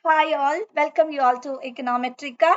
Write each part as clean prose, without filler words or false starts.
Hi all, welcome you all to Econometrica.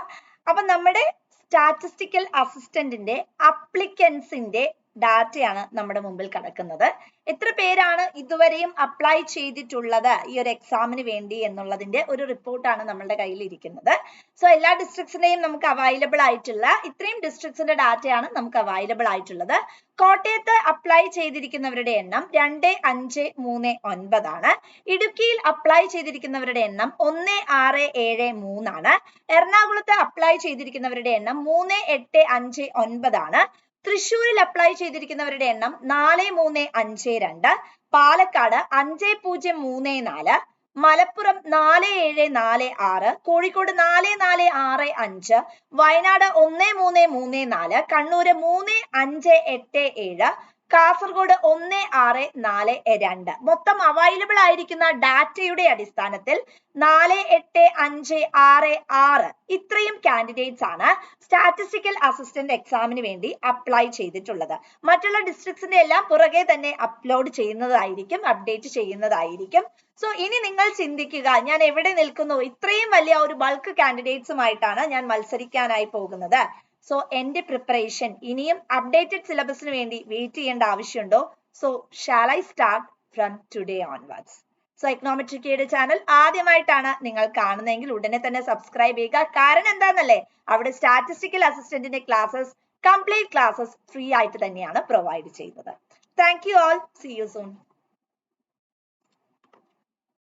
അപ്പോൾ നമ്മുടെ statistical അസിസ്റ്റന്റിന്റെ അപ്ലിക്കൻസിന്റെ ഡാറ്റയാണ് നമ്മുടെ മുമ്പിൽ കിടക്കുന്നത്. എത്ര പേരാണ് ഇതുവരെയും അപ്ലൈ ചെയ്തിട്ടുള്ളത് ഈ ഒരു എക്സാമിന് വേണ്ടി എന്നുള്ളതിന്റെ ഒരു റിപ്പോർട്ടാണ് നമ്മുടെ കയ്യിൽ ഇരിക്കുന്നത്. സോ എല്ലാ ഡിസ്ട്രിക്ട്സിന്റെയും നമുക്ക് അവൈലബിൾ ആയിട്ടുള്ള ഇത്രയും ഡിസ്ട്രിക്ട്സിന്റെ ഡാറ്റയാണ് നമുക്ക് അവൈലബിൾ ആയിട്ടുള്ളത്. കോട്ടയത്ത് അപ്ലൈ ചെയ്തിരിക്കുന്നവരുടെ എണ്ണം 2539 ആണ്. ഇടുക്കിയിൽ അപ്ലൈ ചെയ്തിരിക്കുന്നവരുടെ എണ്ണം 1673 ആണ്. എറണാകുളത്ത് അപ്ലൈ ചെയ്തിരിക്കുന്നവരുടെ എണ്ണം 3859 ആണ്. തൃശ്ശൂരിൽ അപ്ലൈ ചെയ്തിരിക്കുന്നവരുടെ എണ്ണം 4352, പാലക്കാട് 5034, മലപ്പുറം 4746, കോഴിക്കോട് 4465, വയനാട് 1334, കണ്ണൂര് 3587, കാസർഗോഡ് 1642. മൊത്തം അവൈലബിൾ ആയിരിക്കുന്ന ഡാറ്റയുടെ അടിസ്ഥാനത്തിൽ 48566 ഇത്രയും കാൻഡിഡേറ്റ്സ് ആണ് സ്റ്റാറ്റിസ്റ്റിക്കൽ അസിസ്റ്റന്റ് എക്സാമിന് വേണ്ടി അപ്ലൈ ചെയ്തിട്ടുള്ളത്. മറ്റുള്ള ഡിസ്ട്രിക്ട്സിന്റെ എല്ലാം പുറകെ തന്നെ അപ്ലോഡ് ചെയ്യുന്നതായിരിക്കും, അപ്ഡേറ്റ് ചെയ്യുന്നതായിരിക്കും. സോ ഇനി നിങ്ങൾ ചിന്തിക്കുക, ഞാൻ എവിടെ നിൽക്കുന്നു? ഇത്രയും വലിയ ഒരു ബൾക്ക് കാൻഡിഡേറ്റ്സുമായിട്ടാണ് ഞാൻ മത്സരിക്കാനായി പോകുന്നത്. സോ എന്റെ പ്രിപ്പറേഷൻ ഇനിയും അപ്ഡേറ്റഡ് സിലബസിന് വേണ്ടി വെയിറ്റ് ചെയ്യേണ്ട ആവശ്യമുണ്ടോ? So shall I start from today onwards. So എക്കണോമെട്രിക്കയുടെ ചാനൽ ആദ്യമായിട്ടാണ് നിങ്ങൾ കാണുന്നതെങ്കിൽ ഉടനെ തന്നെ സബ്സ്ക്രൈബ് ചെയ്യുക. കാരണം എന്താണെന്നല്ലേ, അവിടെ സ്റ്റാറ്റിസ്റ്റിക്കൽ അസിസ്റ്റന്റിന്റെ ക്ലാസ്സസ്, കംപ്ലീറ്റ് ക്ലാസ്സസ് ഫ്രീ ആയിട്ട് തന്നെയാണ് പ്രൊവൈഡ് ചെയ്യുന്നത്. Thank you all, see you soon.